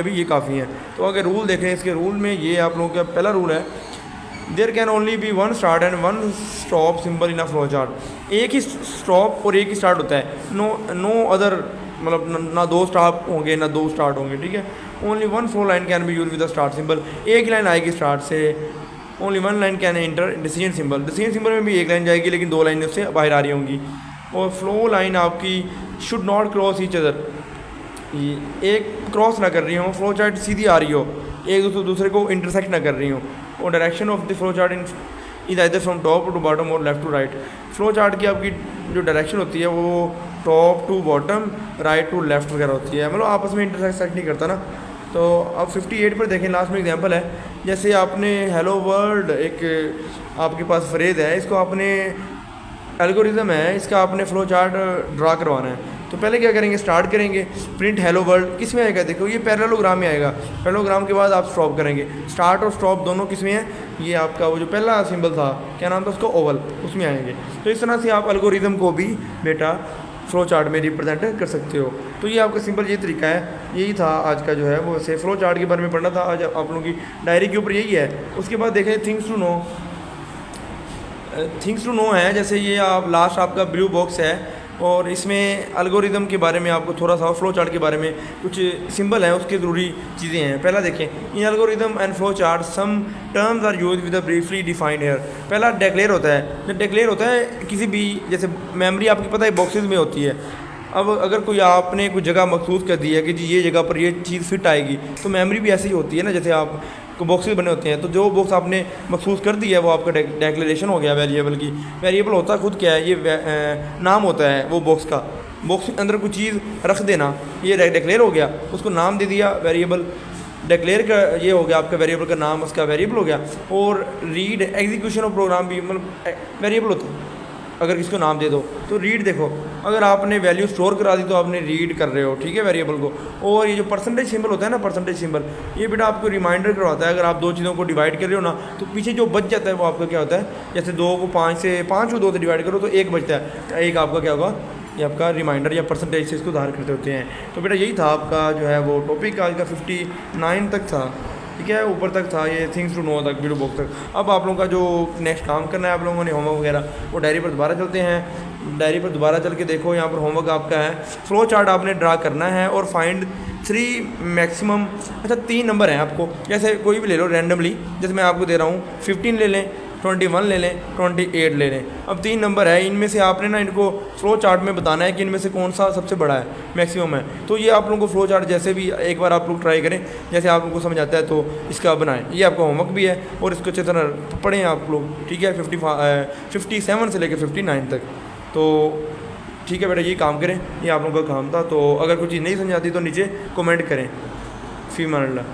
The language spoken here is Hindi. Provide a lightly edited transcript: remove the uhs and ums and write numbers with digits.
अभी ये काफ़ी हैं। तो अगर रूल देखें इसके रूल में ये आप लोगों का पहला रूल है, there can only be one start and one stop symbol in a flow chart. एक ही स्टॉप और एक ही स्टार्ट होता है, नो अदर, मतलब ना दो स्टॉप होंगे ना दो स्टार्ट होंगे, ठीक है। Only one flow line can be use with the start symbol, एक लाइन आएगी स्टार्ट से। Only one line can enter decision symbol, decision symbol में भी एक लाइन जाएगी लेकिन दो लाइन उससे बाहर आ रही होंगी। और फ्लो लाइन आपकी should not cross each other, एक क्रॉस ना कर रही हो, फ्लो चार्ट सीधी आ रही हो, एक दूसरे को इंटरसेक्ट ना कर रही हो। और direction of the flow chart is either from top to bottom और left to right. Flow chart की आपकी जो डायरेक्शन होती है वो top to bottom, right to left वगैरह होती है, मतलब आपस में इंटरसेक्ट नहीं करता ना। तो अब 58 पर देखें, लास्ट में एग्जांपल है, जैसे आपने हेलो वर्ल्ड एक आपके पास फ्रेज है, इसको आपने एल्गोरिज्म है, इसका आपने फ्लो चार्ट ड्रा करवाना है। तो पहले क्या करेंगे, स्टार्ट करेंगे प्रिंट हेलो वर्ल्ड, किस में आएगा, देखो ये पैरेललोग्राम में आएगा। पैरेललोग्राम के बाद आप स्टॉप करेंगे, स्टार्ट और स्टॉप दोनों किस में है, ये आपका वो जो पहला सिंबल था क्या नाम था उसको, ओवल, उसमें आएंगे। तो इस तरह से आप एल्गोरिज्म को भी बेटा फ्लो चार्ट में रिप्रेजेंट कर सकते हो। तो ये आपका सिंपल ये तरीका है, यही था आज का जो है वो। वैसे फ्लो चार्ट के बारे में पढ़ना था आज आप लोगों की डायरी के ऊपर, यही है। उसके बाद देखें things to know, things to know है, जैसे ये आप लास्ट आपका ब्लू बॉक्स है और इसमें एल्गोरिदम के बारे में आपको थोड़ा सा, फ्लो चार्ट के बारे में कुछ सिंबल हैं, उसके ज़रूरी चीज़ें हैं। पहला देखें, in algorithm and flow chart some terms are use with a briefly defined here. पहला डिक्लेयर होता है, जब डिक्लेयर होता है किसी भी, जैसे मेमोरी आपकी पता है बॉक्सेस में होती है। अब अगर कोई आपने कुछ जगह मखसूस कर दी है कि जी ये जगह पर ये चीज़ फिट आएगी, तो मेमोरी भी ऐसी ही होती है ना, जैसे आप बॉक्सेस बने होते हैं, तो जो बॉक्स आपने मखसूस कर दिया है वो आपका डेक्लेरेशन हो गया वेरिएबल की। वेरिएबल होता खुद क्या है, ये नाम होता है वो बॉक्स का। बॉक्स के अंदर कुछ चीज़ रख देना, ये डिक्लेयर हो गया, उसको नाम दे दिया वेरिएबल। डिक्लेयर का ये हो गया आपका वेरिएबल का नाम, उसका वेरिएबल हो गया। और रीड एग्जीक्यूशन ऑफ प्रोग्राम भी मतलब वेरिएबल होता है, अगर किसको नाम दे दो। तो रीड देखो, अगर आपने वैल्यू स्टोर करा दी तो आपने रीड कर रहे हो, ठीक है, वेरिएबल को। और ये जो परसेंटेज सिंबल होता है ना, परसेंटेज सिंबल, ये बेटा आपको रिमाइंडर करवाता है। अगर आप दो चीज़ों को डिवाइड कर रहे हो ना, तो पीछे जो बच जाता है वो आपका क्या होता है, जैसे 2 को 5 को 2 से डिवाइड करो तो 1 बचता है, एक आपका क्या होगा, ये आपका रिमाइंडर या परसेंटेज से इसको उधार करते होते हैं। तो बेटा यही था आपका जो है वो टॉपिक आज का 59 तक था, ठीक है, ऊपर तक था ये थिंग्स टू नो तक, ब्लू बॉक्स तक। अब आप लोगों का जो नेक्स्ट काम करना है, आप लोगों ने होमवर्क वगैरह, वो डायरी पर दोबारा चलते हैं। डायरी पर दोबारा चल के देखो, यहाँ पर होमवर्क आपका है, फ्लो चार्ट आपने ड्रा करना है और फाइंड 3 मैक्सिमम, अच्छा 3 नंबर हैं आपको, जैसे कोई भी ले लो रैंडमली, जैसे मैं आपको दे रहा हूँ 15 ले लें, 21 ले लें, 28 ले लें। अब 3 नंबर है, इनमें से आपने ना इनको फ्लो चार्ट में बताना है कि इनमें से कौन सा सबसे बड़ा है, मैक्सिमम है। तो ये आप लोगों को फ्लो चार्ट जैसे भी एक बार आप लोग ट्राई करें, जैसे आप लोगों को समझ आता है तो इसका बनाएं। ये आपका होमवर्क भी है और इसको अच्छी तरह पढ़ें आप लोग, ठीक है, 57 से लेकर 59 तक। तो ठीक है बेटा, ये काम करें, ये आप लोगों का काम था। तो अगर कुछ चीज़ नहीं समझ आती तो नीचे कमेंट करें। फ़ी मान अल्लाह।